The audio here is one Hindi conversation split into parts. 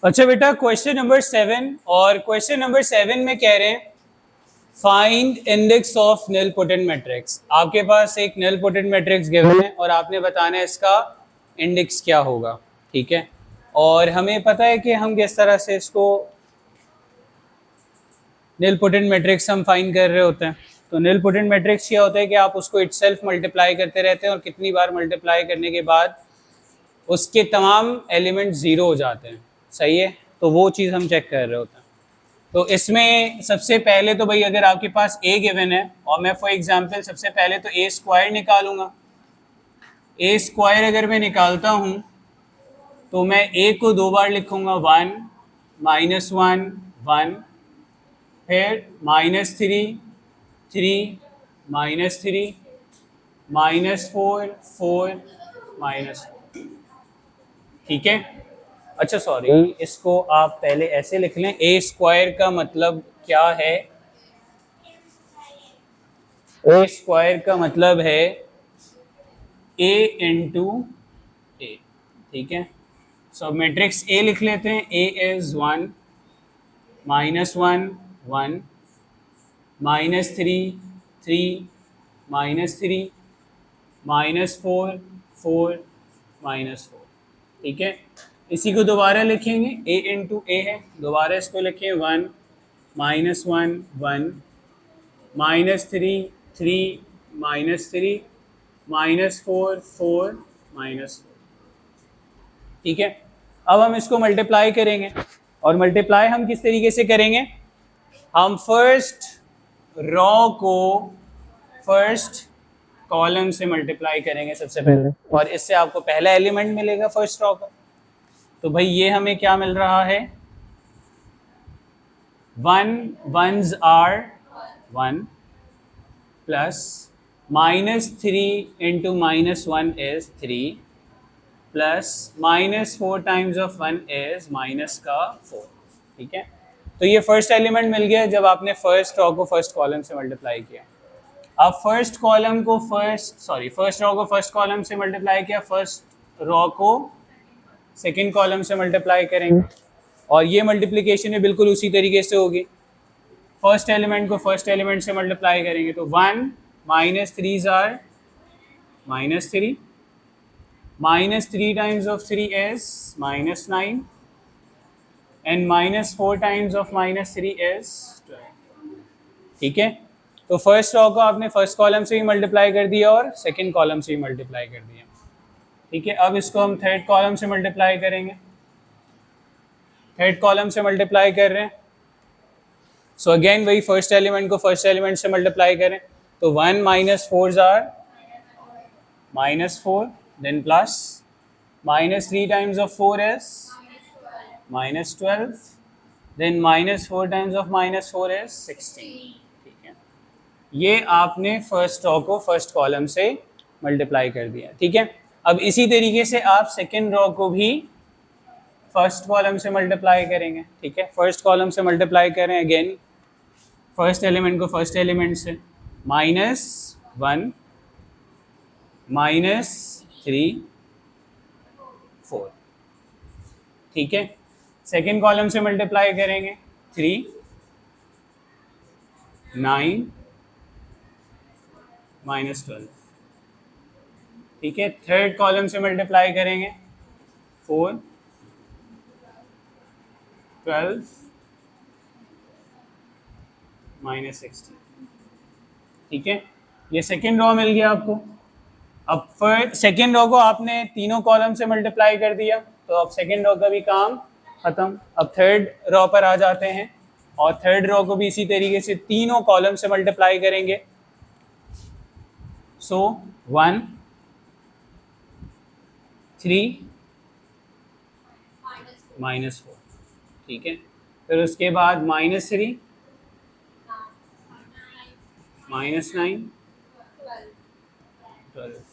अच्छा बेटा, क्वेश्चन नंबर 7 और क्वेश्चन नंबर 7 में कह रहे हैं find index of nilpotent matrix. आपके पास एक निलपोटेंट मैट्रिक्स गिवन है और आपने बताना है इसका इंडेक्स क्या होगा। ठीक है, और हमें पता है कि हम किस तरह से इसको निलपोटेंट मैट्रिक्स हम फाइंड कर रहे होते हैं। तो निलपोटेंट मैट्रिक्स क्या होता है कि आप उसको इटसेल्फ मल्टीप्लाई करते रहते हैं और कितनी बार मल्टीप्लाई करने के बाद उसके तमाम एलिमेंट ज़ीरो हो जाते हैं। सही है, तो वो चीज़ हम चेक कर रहे होते हैं। तो इसमें सबसे पहले तो भाई अगर आपके पास ए गिवन है और मैं फॉर एग्जांपल सबसे पहले तो ए स्क्वायर निकालूंगा। ए स्क्वायर अगर मैं निकालता हूँ तो मैं ए को दो बार लिखूंगा, 1 -1 1, फिर -3 3 -3 -4 4 -4। ठीक है, अच्छा सॉरी, इसको आप पहले ऐसे लिख लें। ए स्क्वायर का मतलब क्या है? ए स्क्वायर का मतलब है ए इंटू ए। ठीक है, सो मैट्रिक्स ए लिख लेते हैं। ए इज 1 -1 1 -3 3 -3 -4 4 -4। ठीक है, इसी को दोबारा लिखेंगे, a इंटू ए है, दोबारा इसको लिखें 1 -1 1 -3 3 -3 -4 4 -4। ठीक है, अब हम इसको मल्टीप्लाई करेंगे और मल्टीप्लाई हम किस तरीके से करेंगे? हम फर्स्ट रॉ को फर्स्ट कॉलम से मल्टीप्लाई करेंगे सबसे पहले, और इससे आपको पहला एलिमेंट मिलेगा फर्स्ट रॉ का। तो भाई ये हमें क्या मिल रहा है? 1 1s are 1 plus -3 into -1 is 3 plus -4 times of 1 is -4। ठीक है, तो ये फर्स्ट एलिमेंट मिल गया जब आपने फर्स्ट रॉ को फर्स्ट कॉलम से मल्टीप्लाई किया। अब फर्स्ट रॉ को फर्स्ट कॉलम से मल्टीप्लाई किया, फर्स्ट रॉ को सेकेंड कॉलम से मल्टीप्लाई करेंगे और ये मल्टीप्लिकेशन में बिल्कुल उसी तरीके से होगी। फर्स्ट एलिमेंट को फर्स्ट एलिमेंट से मल्टीप्लाई करेंगे तो 1 -3s are -3 -3 times of 3 is -9 and -4 times of -3 is 12। ठीक है, तो फर्स्ट रॉ को आपने फर्स्ट कॉलम से ही मल्टीप्लाई कर दिया और सेकेंड कॉलम से ही मल्टीप्लाई कर दिया। ठीक है, अब इसको हम थर्ड कॉलम से मल्टीप्लाई करेंगे। थर्ड कॉलम से मल्टीप्लाई कर रहे हैं, सो अगेन वही फर्स्ट एलिमेंट को फर्स्ट एलिमेंट से मल्टीप्लाई करें तो 1 -4s are -4, then plus -3 times of 4 is -12, then -4 times of -4 is 16। ठीक है, ये आपने फर्स्ट रॉ को फर्स्ट कॉलम से मल्टीप्लाई कर दिया। ठीक है, अब इसी तरीके से आप सेकेंड रॉ को भी फर्स्ट कॉलम से मल्टीप्लाई करेंगे। ठीक है, फर्स्ट कॉलम से मल्टीप्लाई करें, अगेन फर्स्ट एलिमेंट को फर्स्ट एलिमेंट से, -1 -3 4। ठीक है, सेकेंड कॉलम से मल्टीप्लाई करेंगे 3 9 -12। ठीक है, थर्ड कॉलम से मल्टीप्लाई करेंगे 4 12 -16। ठीक है, ये सेकेंड रॉ मिल गया आपको। अब सेकेंड रॉ को आपने तीनों कॉलम से मल्टीप्लाई कर दिया तो अब सेकेंड रॉ का भी काम खत्म। अब थर्ड रॉ पर आ जाते हैं और थर्ड रॉ को भी इसी तरीके से तीनों कॉलम से मल्टीप्लाई करेंगे। सो 1 3 -4। ठीक है, फिर उसके बाद -3 -9 12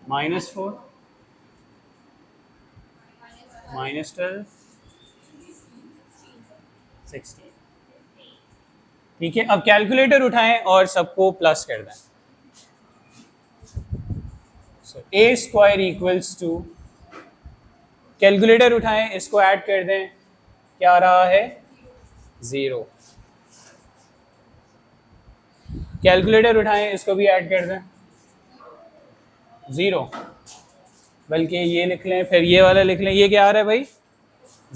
-4 -12 16। ठीक है, अब कैलकुलेटर उठाएं और सबको प्लस कर दें। So a square equals to calculator उठाएं, इसको ऐड कर दें, क्या आ रहा है 0। कैलकुलेटर उठाएं, इसको भी ऐड कर दें 0, बल्कि ये लिख लें, फिर ये वाला लिख लें, ये क्या आ रहा है भाई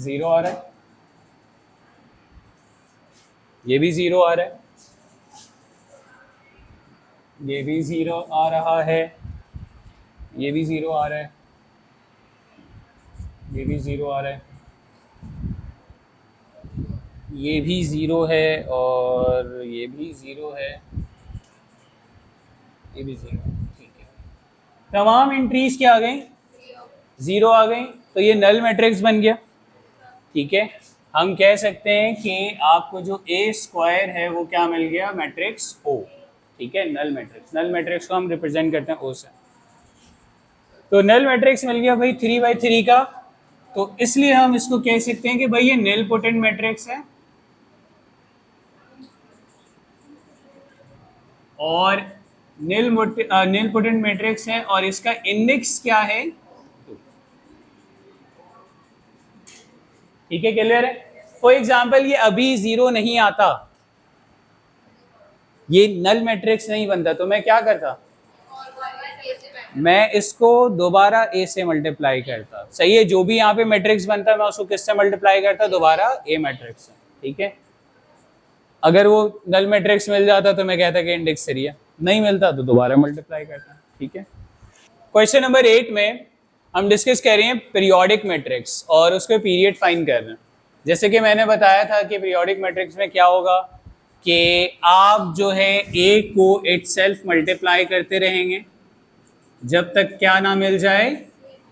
0 आ रहा है, ये भी 0 आ रहा है, ये भी 0 आ रहा है, ये भी 0 आ रहा है, ये भी 0 आ रहा है, ये भी 0 है, और ये भी 0 है, ये भी 0 है। ठीक है, तमाम एंट्रीज क्या आ गई 0 आ गई, तो ये नल मैट्रिक्स बन गया। ठीक है, हम कह सकते हैं कि आपको जो ए स्क्वायर है वो क्या मिल गया, मैट्रिक्स ओ। ठीक है, नल मैट्रिक्स को हम रिप्रेजेंट करते हैं ओ से। तो नल मैट्रिक्स मिल गया भाई 3/3 का, तो इसलिए हम इसको कह सकते हैं कि भाई ये निल पोटेंट मैट्रिक्स है, और निल पोटेंट मैट्रिक्स है, और इसका इंडेक्स क्या है 2। ठीक है, क्लियर है। फॉर एग्जाम्पल ये अभी 0 नहीं आता, ये नल मैट्रिक्स नहीं बनता, तो मैं क्या करता, मैं इसको दोबारा ए से मल्टीप्लाई करता। सही है, जो भी यहाँ पे मैट्रिक्स बनता मैं उसको किससे मल्टीप्लाई करता, दोबारा ए मैट्रिक्स से। ठीक है, अगर वो नल मैट्रिक्स मिल जाता तो मैं कहता कि इंडेक्स 3 है, नहीं मिलता तो दोबारा मल्टीप्लाई करता। ठीक है, क्वेश्चन नंबर 8 में हम डिस्कस कर रहे हैं पीरियोडिक मैट्रिक्स, और उसके पीरियड फाइंड कर रहे हैं। जैसे कि मैंने बताया था कि पीरियोडिक मैट्रिक्स में क्या होगा कि आप जो है ए को इटसेल्फ मल्टीप्लाई करते रहेंगे जब तक क्या ना मिल जाए,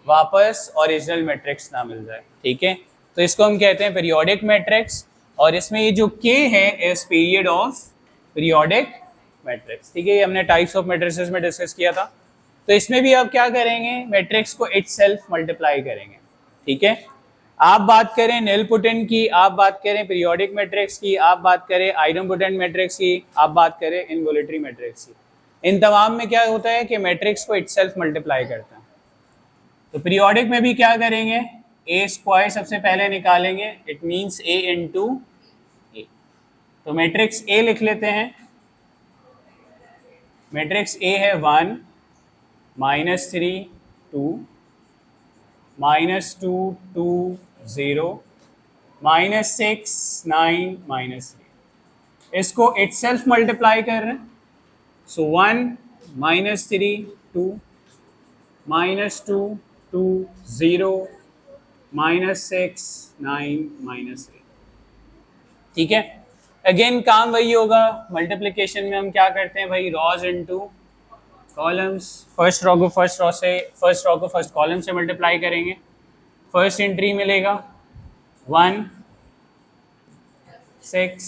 वापस ओरिजिनल मैट्रिक्स ना मिल जाए। ठीक है, तो इसको हम कहते हैं पीरियोडिक मैट्रिक्स, और इसमें ये जो k है is period of periodic matrix. ठीक है, ये हमने टाइप्स ऑफ मैट्रिसेस में डिस्कस किया था। तो इसमें भी आप क्या करेंगे, मैट्रिक्स को इटसेल्फ मल्टीप्लाई करेंगे। ठीक है, आप बात करें निलपोटेंट की, आप बात करें पीरियोडिक मैट्रिक्स की, आप बात करें आइडोम्पोटेंट मैट्रिक्स की, आप बात करें इनवोलेटरी मैट्रिक्स की, इन तमाम में क्या होता है कि मैट्रिक्स को इटसेल्फ मल्टीप्लाई करता है। तो पीरियोडिक में भी क्या करेंगे, ए स्क्वायर सबसे पहले निकालेंगे, इट मींस ए इंटू ए। तो मैट्रिक्स ए लिख लेते हैं, मैट्रिक्स ए है 1 -3 2 -2 2 0 -6 9 -3। इसको इटसेल्फ मल्टीप्लाई कर रहे हैं, सो 1 -3 2 -2 2 0 -6 9 -3। ठीक है, अगेन काम वही होगा, मल्टीप्लिकेशन में हम क्या करते हैं भाई, rows into columns. First row को फर्स्ट कॉलम से मल्टीप्लाई करेंगे, फर्स्ट एंट्री मिलेगा 1 6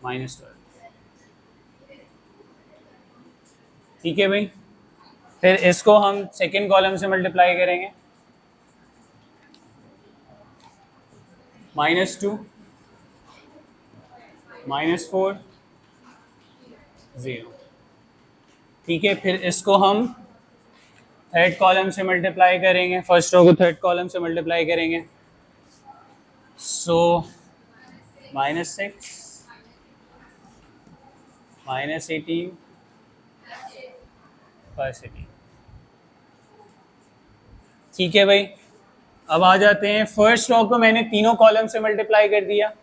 -12। ठीक है भाई, फिर इसको हम सेकेंड कॉलम से मल्टीप्लाई करेंगे, -2 -4 0। ठीक है, फिर इसको हम थर्ड कॉलम से मल्टीप्लाई करेंगे, फर्स्ट रो को थर्ड कॉलम से मल्टीप्लाई करेंगे, सो -6 -18 +18। ठीक है भाई, अब आ जाते हैं, फर्स्ट रो को मैंने तीनों कॉलम से मल्टीप्लाई कर दिया,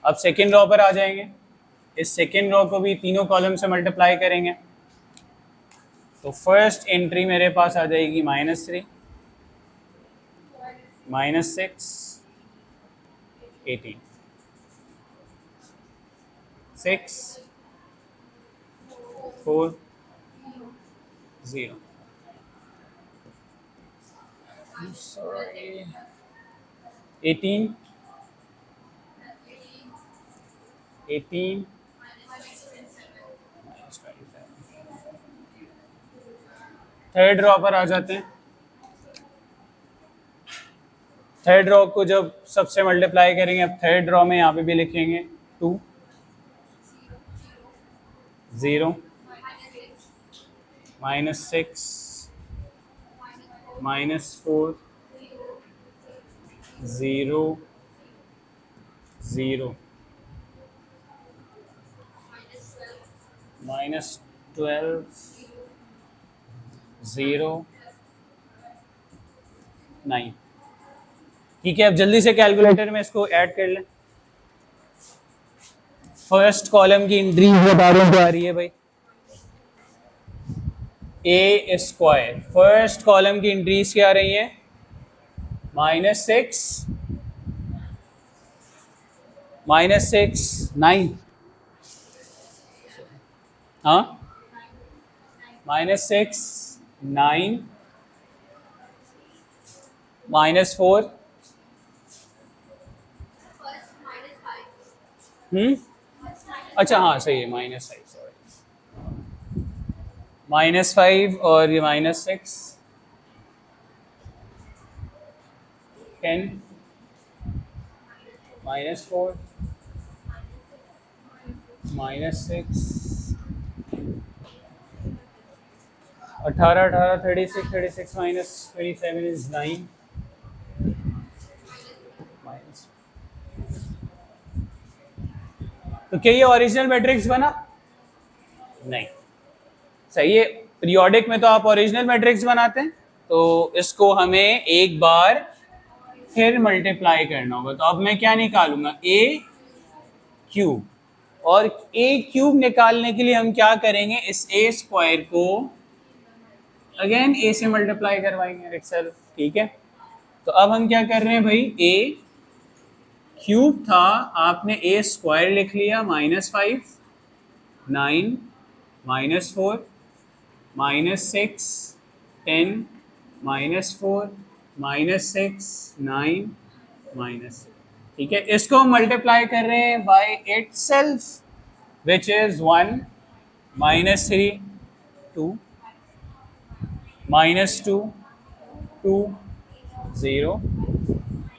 अब सेकेंड रो पर आ जाएंगे, इस सेकेंड रो को भी तीनों कॉलम से मल्टीप्लाई करेंगे। तो फर्स्ट एंट्री मेरे पास आ जाएगी -3 -6 18 6 4 0। Sorry, 18 थर्ड रो पर आ जाते हैं, थर्ड रो को जब सबसे मल्टीप्लाई करेंगे, अब थर्ड रो में यहाँ पे भी लिखेंगे 2 0 -6 -4 0 0 -12 0 9। ठीक है, अब जल्दी से कैलकुलेटर में इसको ऐड कर लें। फर्स्ट कॉलम की इंक्रीज बता रहा हूँ तो आ रही है भाई ए स्क्वायर। फर्स्ट कॉलम की इंक्रीज क्या आ रही है? -6 -6 9। हाँ, -6 9 -4 अच्छा हाँ सही है, -5 सॉरी, -5 और ये -6 10 -4 -6 18 18 36 36 -27 is 9 माइनस। तो क्या ये ओरिजिनल मैट्रिक्स बना? नहीं। सही है, पीरियोडिक में तो आप ओरिजिनल मैट्रिक्स बनाते हैं, तो इसको हमें एक बार फिर मल्टीप्लाई करना होगा। तो अब मैं क्या निकालूंगा? ए क्यूब। और ए क्यूब निकालने के लिए हम क्या करेंगे? इस ए स्क्वायर को अगेन ए से मल्टीप्लाई करवाएंगे इटसेल्फ। ठीक है, तो अब हम क्या कर रहे हैं भाई? ए क्यूब था, आपने ए स्क्वायर लिख लिया, -5 9 -4 -6 10 -4 -6 9 -6। ठीक है, इसको हम मल्टीप्लाई कर रहे हैं by itself which is 1 -3 2 -2 2 0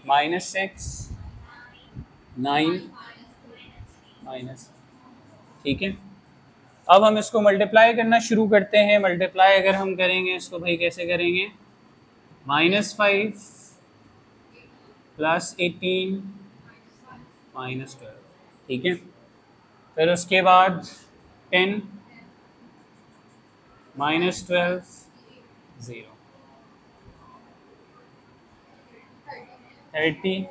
-6 9 minus. ठीक है, अब हम इसको मल्टीप्लाई करना शुरू करते हैं। मल्टीप्लाई अगर हम करेंगे इसको भाई कैसे करेंगे? -5 + 18 -12। ठीक है, फिर उसके बाद 10 -12 0 30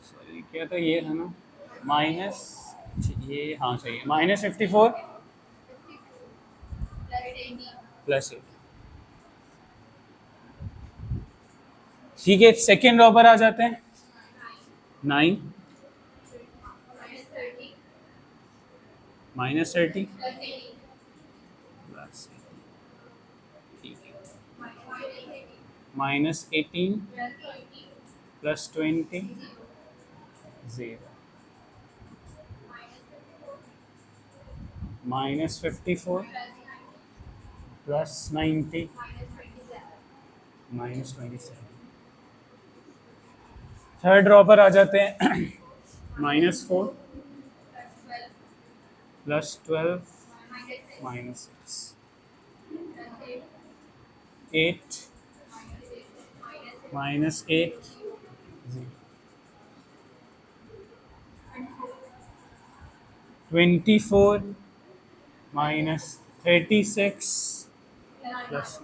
सॉरी क्या था ये है ना माइनस, ये हाँ सही है, -54 + 8। ठीक है, सेकेंड रो पर आ जाते हैं। 9 -30 + ठीक है, -18 + 20 0 -54 + 90 -27। थर्ड रो पर आ जाते हैं। -4 + 12 -6 8 -8 0 24 -36 +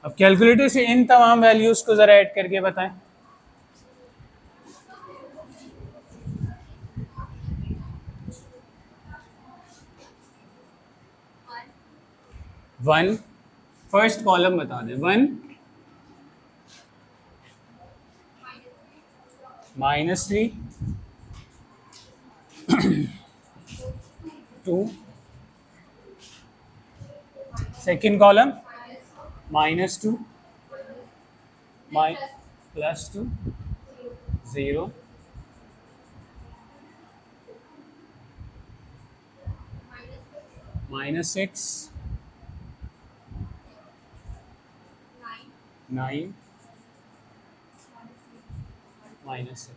अब कैलकुलेटर से इन तमाम वैल्यूज को जरा ऐड करके बताएं। वन, फर्स्ट कॉलम बता दें। 1 -3 2 सेकेंड कॉलम -2 +2 0 -6 9 -3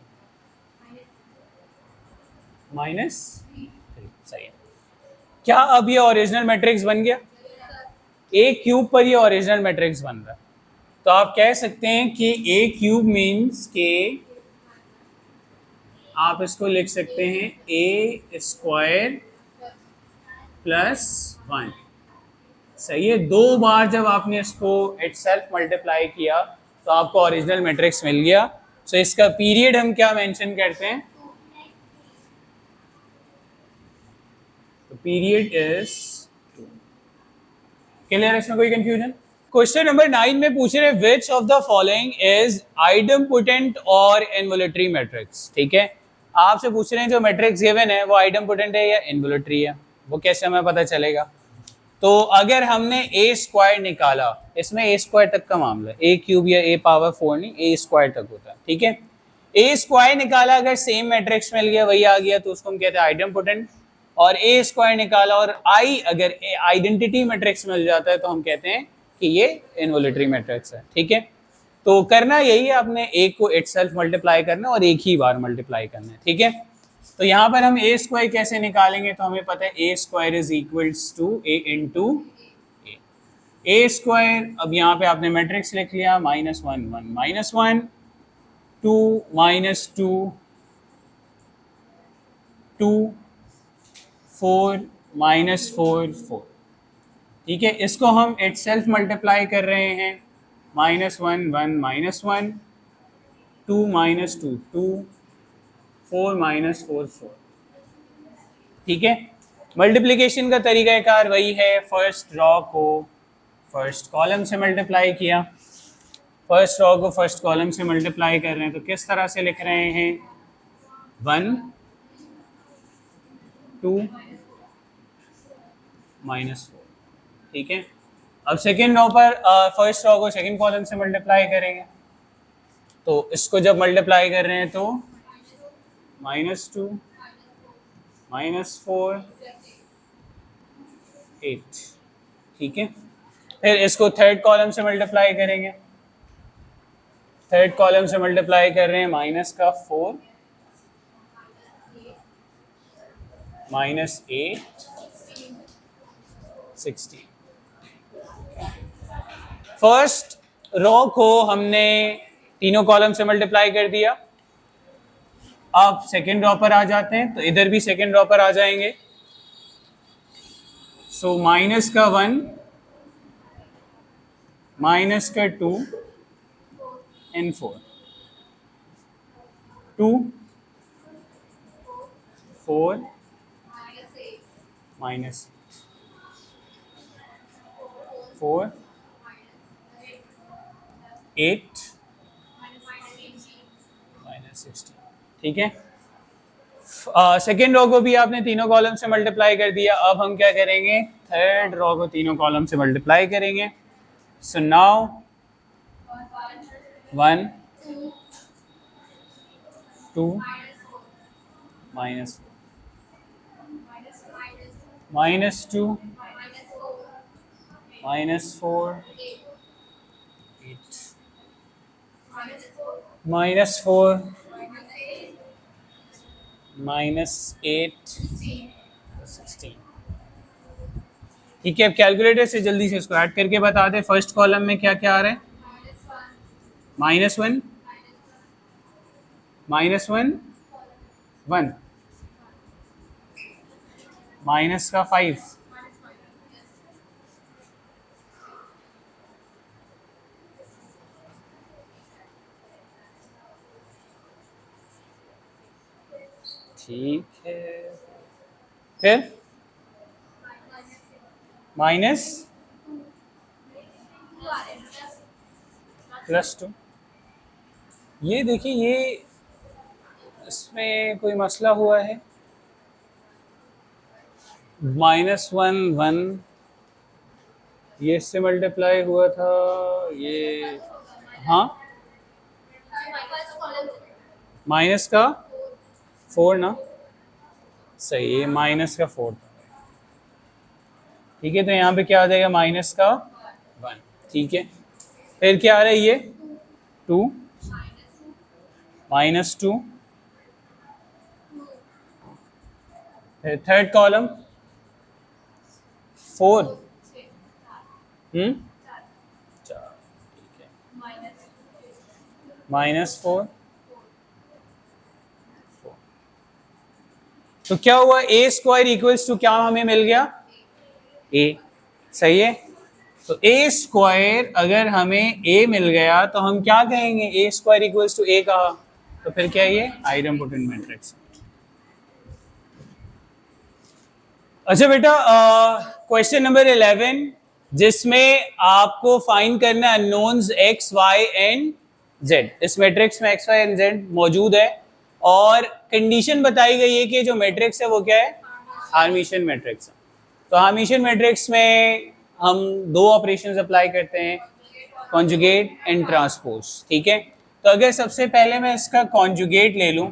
सही है। क्या अब ये ओरिजिनल मैट्रिक्स बन गया? ए क्यूब पर ये ओरिजिनल मैट्रिक्स बन रहा है। तो आप कह सकते हैं कि ए क्यूब मीन्स के आप इसको लिख सकते हैं ए स्क्वायर प्लस 1। सही है, 2 बार जब आपने इसको इटसेल्फ मल्टीप्लाई किया तो आपको ओरिजिनल मैट्रिक्स मिल गया। सो इसका पीरियड हम क्या मेंशन करते हैं? तो पीरियड इज, क्लियर है? इसमें कोई कंफ्यूजन? क्वेश्चन नंबर 9 में पूछ रहे हैं which of the following is idempotent और इनवोल्यूटरी मैट्रिक्स। ठीक है, आपसे पूछ रहे हैं जो मैट्रिक्स गिवन है वो आइडमपोटेंट है या इनवोल्यूटरी है, वो कैसे हमें पता चलेगा? तो अगर हमने ए स्क्वायर निकाला, इसमें ए स्क्वायर तक का मामला है, ए क्यूब या ए पावर 4 नहीं, ए स्क्वायर तक होता है। ठीक है, ए स्क्वायर निकाला, अगर सेम मैट्रिक्स मिल गया, वही आ गया, तो उसको हम कहते हैं आइडमपोटेंट। और ए स्क्वायर निकाला और आई अगर आइडेंटिटी मैट्रिक्स मिल जाता है तो हम कहते हैं कि ये इनवोल्यूटरी मैट्रिक्स है। ठीक है, तो करना यही है, आपने ए को इटसेल्फ मल्टीप्लाई करना और एक ही बार मल्टीप्लाई करना है। ठीक है, तो यहाँ पर हम ए स्क्वायर कैसे निकालेंगे? तो हमें पता है A square is equals to A into A square. अब यहाँ पे आपने मैट्रिक्स लिख लिया, -1 1 -1 2 -2 2 4 -4 4। ठीक है, इसको हम इटसेल्फ मल्टीप्लाई कर रहे हैं, -1 1 -1 2 -2 2 4 -4 4। ठीक है, मल्टीप्लिकेशन का तरीकाकार वही है, फर्स्ट रॉ को फर्स्ट कॉलम से मल्टीप्लाई किया, फर्स्ट रॉ को फर्स्ट कॉलम से मल्टीप्लाई कर रहे हैं, तो किस तरह से लिख रहे हैं? 1 2 -4। ठीक है, अब सेकेंड रो पर फर्स्ट रो को सेकेंड कॉलम से मल्टीप्लाई करेंगे, तो इसको जब मल्टीप्लाई कर रहे हैं तो -2 -4 8। ठीक है, फिर इसको थर्ड कॉलम से मल्टीप्लाई करेंगे, थर्ड कॉलम से मल्टीप्लाई कर रहे हैं, -4 -8 16। फर्स्ट रो को हमने तीनों कॉलम से मल्टीप्लाई कर दिया। अब सेकेंड रो पर आ जाते हैं, तो इधर भी सेकेंड रो पर आ जाएंगे। सो माइनस का 1 माइनस का 2 एंड 4 2 4 माइनस 4 8 -16। ठीक है, सेकेंड रो को भी आपने तीनों कॉलम से मल्टीप्लाई कर दिया। अब हम क्या करेंगे? थर्ड रो को तीनों कॉलम से मल्टीप्लाई करेंगे। So now 1 2 -2 -4 8 -4 -8 16। ठीक है, अब कैलकुलेटर से जल्दी से इसको ऐड करके बता दे, फर्स्ट कॉलम में क्या क्या आ रहा है? -1 -1 1 माइनस का 5 ठीक है, फिर +2। ये देखिए, ये इसमें कोई मसला हुआ है। -1 1 ये इससे मल्टीप्लाई हुआ था, ये हाँ माइनस का 4 ना, सही है, माइनस का 4 था। ठीक है, तो यहाँ पे क्या आ जाएगा? माइनस का 1। ठीक है, फिर क्या आ रहा है? ये 2 -2, फिर थर्ड कॉलम 4 4, ठीक है, -4 तो क्या हुआ, ए स्क्वायर इक्वल्स टू क्या हमें मिल गया, ए, सही है। तो ए स्क्वायर अगर हमें ए मिल गया तो हम क्या कहेंगे, ए स्क्वायर इक्वल्स टू ए कहा, तो फिर क्या ये आइडेम्पोटेंट मैट्रिक्स। अच्छा बेटा, क्वेश्चन नंबर 11 जिसमें आपको फाइंड करना है unknowns X Y and Z. इस मैट्रिक्स में एक्स वाई एंड जेड मौजूद है और कंडीशन बताई गई है कि जो मैट्रिक्स है वो क्या है, हार्मिशियन मैट्रिक्स है। तो हार्मिशियन मैट्रिक्स में हम दो ऑपरेशंस अप्लाई करते हैं, कॉन्जुगेट एंड ट्रांसपोज, ठीक है। तो अगर सबसे पहले मैं इसका कॉन्जुगेट ले लूं,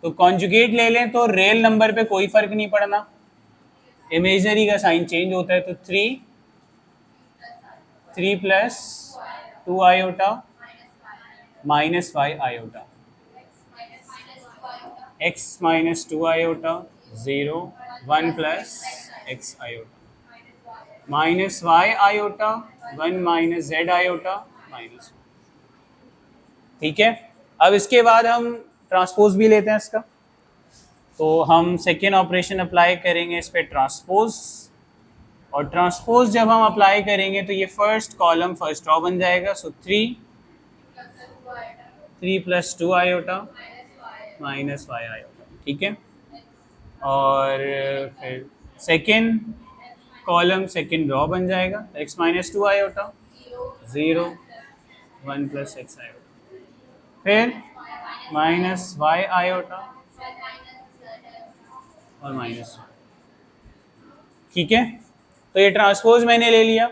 तो कॉन्जुगेट ले लें तो रियल नंबर पे कोई फर्क नहीं पड़ना, इमेजनरी का साइन चेंज होता है। तो 3 plus 2 iota minus 5 iota, x minus 2 iota 0 1 plus x iota minus y iota 1 minus z iota minus, ठीक है। अब इसके बाद हम ट्रांसपोज भी लेते हैं इसका, तो हम सेकेंड ऑपरेशन अप्लाई करेंगे इस पे ट्रांसपोज, और ट्रांसपोज जब हम अप्लाई करेंगे तो ये फर्स्ट कॉलम फर्स्ट रॉ बन जाएगा। सो 3 plus 2 iota minus y iota, ठीक है। और फिर सेकेंड कॉलम सेकेंड रॉ बन जाएगा, x minus 2 iota 0 1 plus x iota, फिर माइनस y आयोटा और माइनस, ठीक है। तो ये ट्रांसपोज मैंने ले लिया।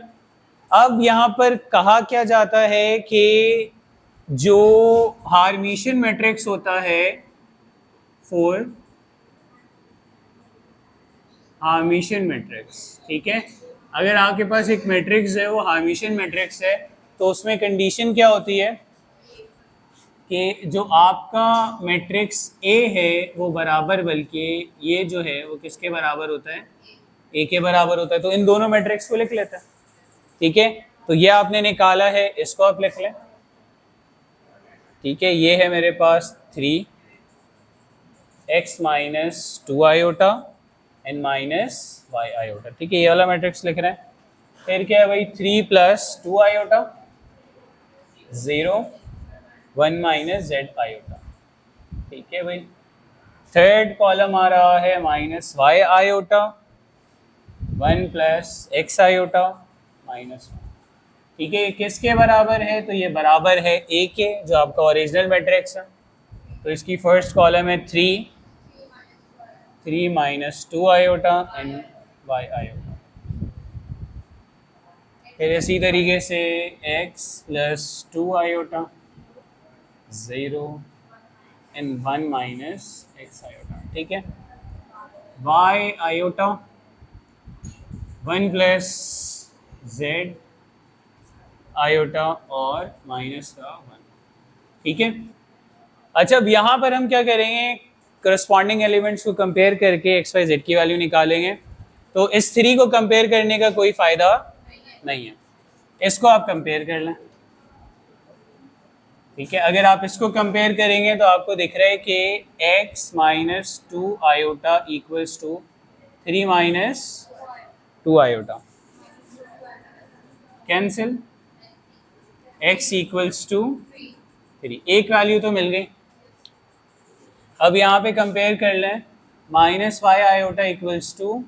अब यहाँ पर कहा क्या जाता है कि जो हार्मिशियन मैट्रिक्स होता है फॉर हार्मिशियन मैट्रिक्स, ठीक है। अगर आपके पास एक मैट्रिक्स है वो हार्मिशियन मैट्रिक्स है, तो उसमें कंडीशन क्या होती है कि जो आपका मैट्रिक्स ए है वो बराबर, बल्कि ये जो है वो किसके बराबर होता है, ए के बराबर होता है। तो इन दोनों मैट्रिक्स को लिख लेते हैं, ठीक है। तो ये आपने निकाला है, इसको आप लिख लें, ठीक है। ये है मेरे पास 3x minus 2 iota and minus y iota, ठीक है। ये वाला मैट्रिक्स लिख रहे हैं। फिर क्या है भाई, 3 plus 2 iota 0 1 minus z iota, ठीक है भाई। थर्ड कॉलम आ रहा है minus y iota 1 plus x iota minus, ठीक है। किसके बराबर है, तो ये बराबर है a के, जो आपका ओरिजिनल मैट्रिक्स है। तो इसकी फर्स्ट कॉलम है 3 minus 2 iota and y iota, फिर इसी तरीके से x plus 2 iota 0 and 1 minus x iota, ठीक है। y iota 1 plus z iota और माइनस का 1, ठीक है। अच्छा, अब यहाँ पर हम क्या करेंगे, करस्पॉन्डिंग एलिमेंट्स को कंपेयर करके एक्स वाई जेड की वैल्यू निकालेंगे। तो इस 3 को कंपेयर करने का कोई फायदा नहीं है, इसको आप कंपेयर कर लें, ठीक है। अगर आप इसको कंपेयर करेंगे तो आपको दिख रहा है कि x minus 2 iota equals to 3 minus 2 iota, cancel, x equals to 3, एक वैल्यू तो मिल गई। अब यहाँ पे कंपेयर कर लें, minus y iota equals to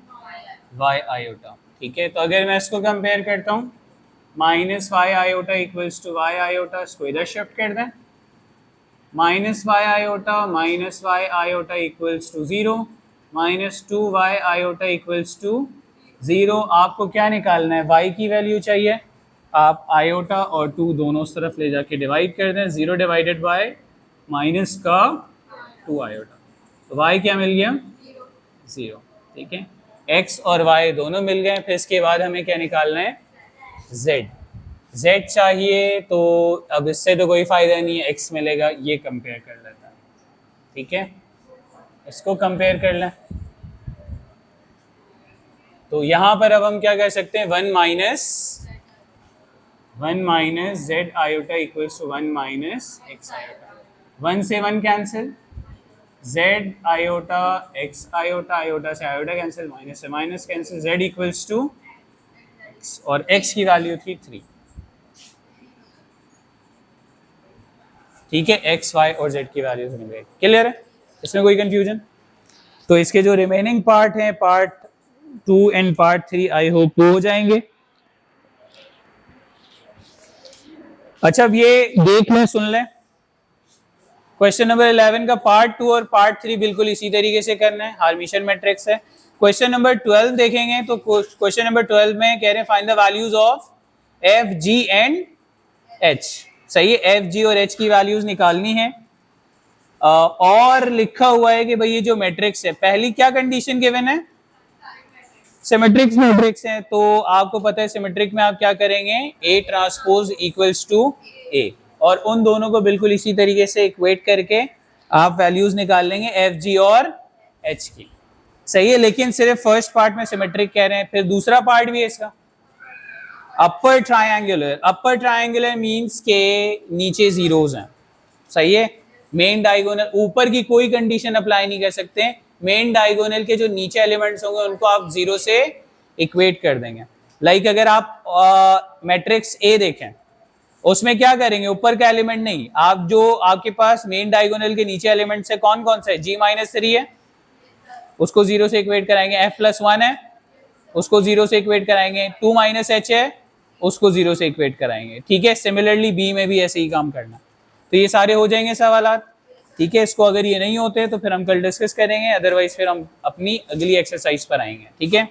y iota, ठीक है। तो अगर मैं इसको कंपेयर करता हूँ, minus y iota equals to y iota, इसको इधर शिफ्ट कर दें, minus y iota equals to 0 minus 2y iota equals to 0। आपको क्या निकालना है, y की वैल्यू चाहिए, आप आयोटा और 2 दोनों तरफ ले जाके डिवाइड कर दें, 0 डिवाइडेड बाय माइनस का 2 आयोटा, तो y क्या मिल गया, 0, ठीक है। x और y दोनों मिल गए। फिर इसके बाद हमें क्या निकालना है, z चाहिए, तो अब इससे तो कोई फायदा नहीं है, x मिलेगा, ये कंपेयर कर लेता है, ठीक है। इसको कंपेयर कर लें, तो यहां पर अब हम क्या कर सकते हैं, one minus Z iota equals to one minus X iota, one से one cancel, Z iota X iota, iota से आयोटा कैंसिल, माइनस से minus cancel, Z equals to X, और एक्स की वैल्यू थी 3। ठीक है, एक्स वाई और जेड की वैल्यूज मिल गई। क्लियर है, इसमें कोई कंफ्यूजन? तो इसके जो रिमेनिंग पार्ट हैं, part 2 and part 3, I hope वो हो जाएंगे। अच्छा, अब ये देख लें, सुन लें, क्वेश्चन नंबर 11 का पार्ट 2 और पार्ट 3 बिल्कुल इसी तरीके से करना है, हार्मिशन मैट्रिक्स है। क्वेश्चन नंबर 12 देखेंगे तो क्वेश्चन नंबर 12 में कह रहे हैं find the values of F G and H. सही है, एफ जी और एच की वैल्यूज निकालनी है। और लिखा हुआ है कि भाई ये जो मैट्रिक्स है, पहली क्या कंडीशन गिवन है, सिमेट्रिक्स मैट्रिक्स है, तो आपको पता है सिमेट्रिक में आप क्या करेंगे, ए ट्रांसपोज इक्वल्स टू ए, और उन दोनों को बिल्कुल इसी तरीके से इक्वेट करके आप वैल्यूज निकाल लेंगे एफ जी और एच की। सही है, लेकिन सिर्फ फर्स्ट पार्ट में सिमेट्रिक कह रहे हैं, फिर दूसरा पार्ट भी है इसका, upper triangular. Upper triangular means के नीचे जीरोज हैं। सही है, मेन डायगोनल, ऊपर की कोई कंडीशन अप्लाई नहीं कर सकते, मेन डायगोनल के जो नीचे एलिमेंट्स होंगे उनको आप जीरो से इक्वेट कर देंगे। लाइक अगर आप मैट्रिक्स ए देखें, उसमें क्या करेंगे, ऊपर का एलिमेंट नहीं, आप जो आपके पास मेन डायगोनल के नीचे एलिमेंट है कौन कौन सा है, जी माइनस 3 है, उसको जीरो से इक्वेट कराएंगे, एफ प्लस 1 है, उसको जीरो से इक्वेट कराएंगे, 2 माइनस एच है, उसको जीरो से इक्वेट कराएंगे। ठीक है, सिमिलरली बी में भी ऐसे ही काम करना। तो ये सारे हो जाएंगे सवालात। ठीक है, इसको अगर ये नहीं होते तो फिर हम कल डिस्कस करेंगे, अदरवाइज फिर हम अपनी अगली एक्सरसाइज पर आएंगे। ठीक है।